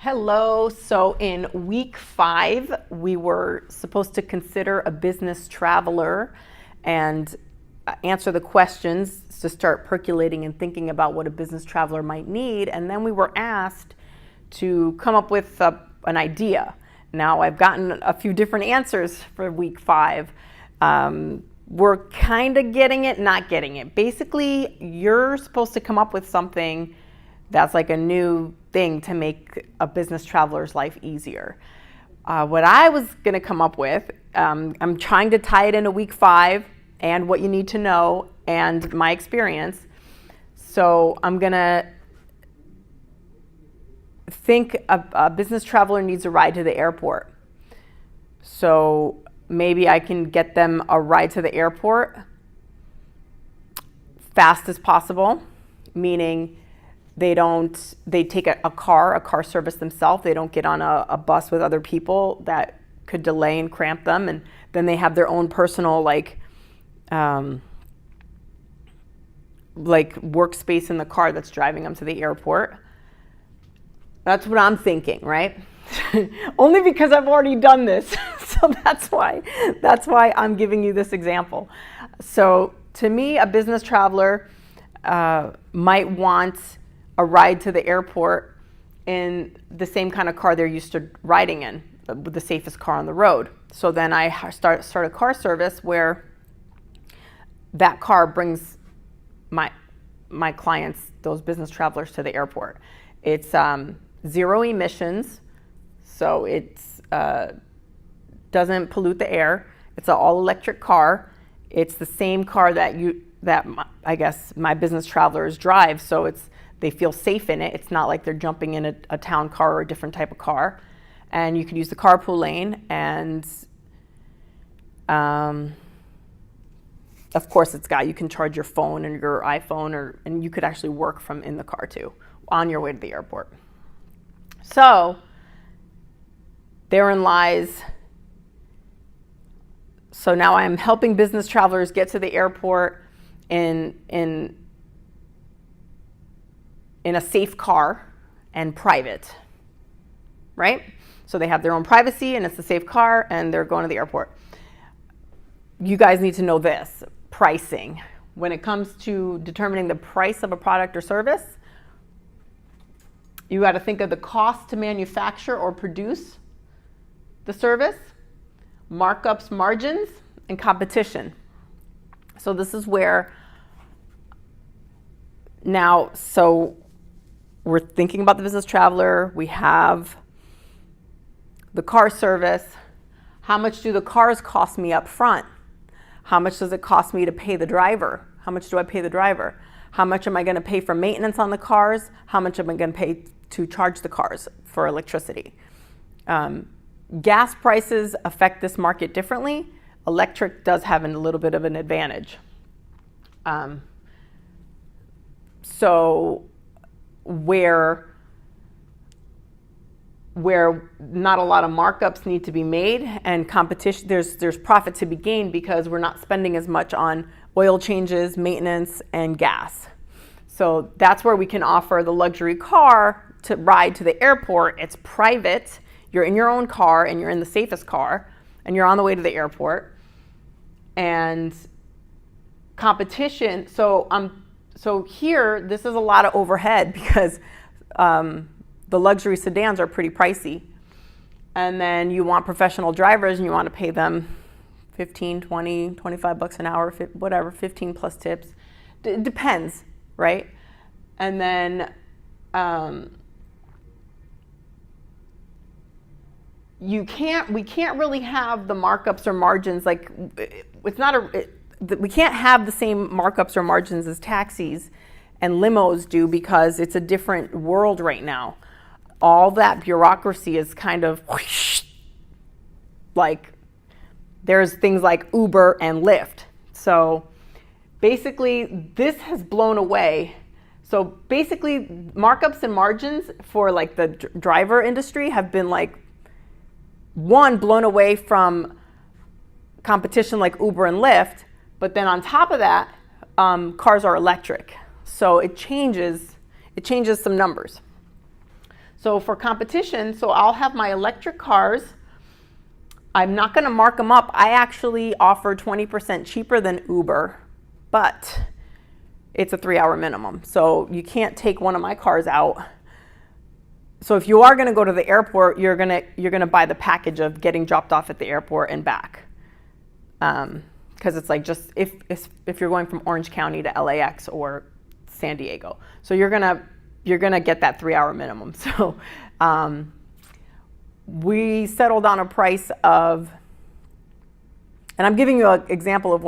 Hello. So in week 5, we were supposed to consider a business traveler and answer the questions to start percolating and thinking about what a business traveler might need. And then we were asked to come up with an idea. Now I've gotten a few different answers for week 5. We're kind of getting it, not getting it. Basically, you're supposed to come up with something that's like a new thing to make a business traveler's life easier. What I was going to come up with, I'm trying to tie it into week 5 and what you need to know and my experience. So I'm going to think a business traveler needs a ride to the airport. So maybe I can get them a ride to the airport fast as possible, meaning they take a car service themselves. They don't get on a bus with other people that could delay and cramp them. And then they have their own personal workspace in the car that's driving them to the airport. That's what I'm thinking, right? Only because I've already done this. So that's why I'm giving you this example. So to me, a business traveler might want a ride to the airport in the same kind of car they're used to riding in, with the safest car on the road. So then I start a car service where that car brings my clients, those business travelers, to the airport. It's zero emissions, so it doesn't pollute the air. It's an all-electric car. It's the same car that I guess my business travelers drive, so they feel safe in it. It's not like they're jumping in a town car or a different type of car. And you can use the carpool lane, and of course you can charge your phone and your iPhone, and you could actually work from in the car too on your way to the airport. So therein lies. So now I'm helping business travelers get to the airport in a safe car and private, right? So they have their own privacy and it's a safe car and they're going to the airport. You guys need to know this: pricing. When it comes to determining the price of a product or service, you got to think of the cost to manufacture or produce the service, markups, margins, and competition. So this is where we're thinking about the business traveler. We have the car service. How much do the cars cost me up front? How much does it cost me to pay the driver? How much do I pay the driver? How much am I going to pay for maintenance on the cars? How much am I going to pay to charge the cars for electricity? Gas prices affect this market differently. Electric does have a little bit of an advantage. So where not a lot of markups need to be made and competition, there's profit to be gained because we're not spending as much on oil changes, maintenance, and gas. So that's where we can offer the luxury car to ride to the airport. It's private. You're in your own car and you're in the safest car and you're on the way to the airport. And competition, so here, this is a lot of overhead because the luxury sedans are pretty pricey. And then you want professional drivers and you want to pay them 15, 20, 25 bucks an hour, whatever, 15 plus tips. It depends, right? And then we can't really have the markups or margins, like we can't have the same markups or margins as taxis and limos do because it's a different world right now. All that bureaucracy is kind of like, there's things like Uber and Lyft. So basically this has blown away. So basically markups and margins for like the driver industry have been blown away from competition like Uber and Lyft, but then on top of that, cars are electric. So it changes some numbers. So for competition, so I'll have my electric cars. I'm not going to mark them up. I actually offer 20% cheaper than Uber, but it's a 3-hour minimum. So you can't take one of my cars out. So if you are going to go to the airport, you're going to buy the package of getting dropped off at the airport and back. Because it's like just if you're going from Orange County to LAX or San Diego. So you're gonna get that 3-hour minimum. So we settled on a price of, and I'm giving you an example of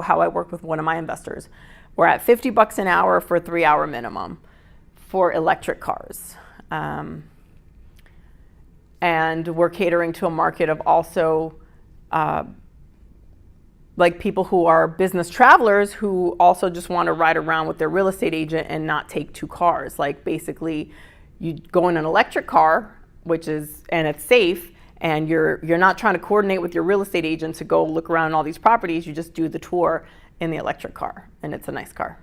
how I work with one of my investors. We're at $50 an hour for a 3-hour minimum for electric cars. And we're catering to a market of also like people who are business travelers who also just want to ride around with their real estate agent and not take 2 cars. Like basically you go in an electric car, and it's safe, and you're not trying to coordinate with your real estate agent to go look around all these properties. You just do the tour in the electric car, and it's a nice car.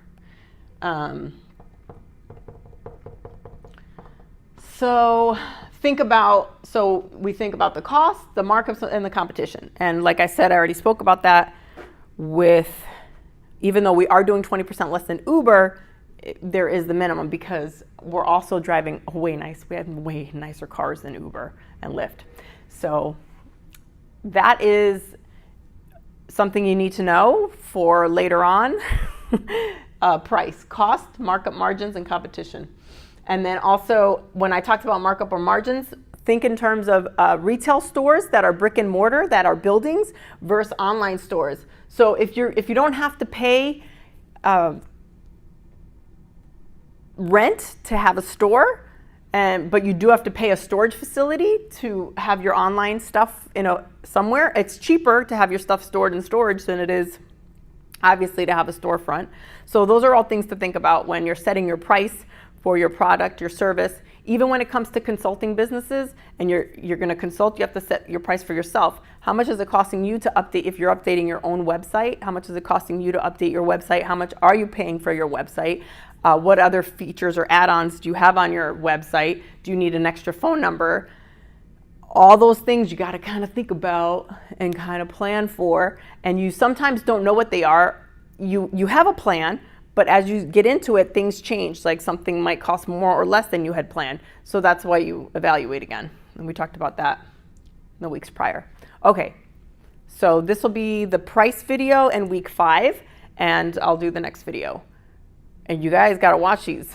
So we think about the cost, the markups, and the competition. And like I said, I already spoke about that. Even though we are doing 20% less than Uber, there is the minimum because we're also driving we have way nicer cars than Uber and Lyft. So that is something you need to know for later on. Price, cost, markup, margins, and competition. And then also when I talked about markup or margins, think in terms of retail stores that are brick and mortar, that are buildings, versus online stores. So if you don't have to pay rent to have a store, but you do have to pay a storage facility to have your online stuff somewhere, it's cheaper to have your stuff stored in storage than it is obviously to have a storefront. So those are all things to think about when you're setting your price for your product, your service. Even when it comes to consulting businesses and you're going to consult, you have to set your price for yourself. How much is it costing you to update if you're updating your own website? How much is it costing you to update your website? How much are you paying for your website? What other features or add-ons do you have on your website? Do you need an extra phone number? All those things you got to kind of think about and kind of plan for. And you sometimes don't know what they are. You have a plan, but as you get into it, things change. Like something might cost more or less than you had planned. So that's why you evaluate again. And we talked about that in the weeks prior. Okay, so this will be the price video in week 5, and I'll do the next video. And you guys got to watch these.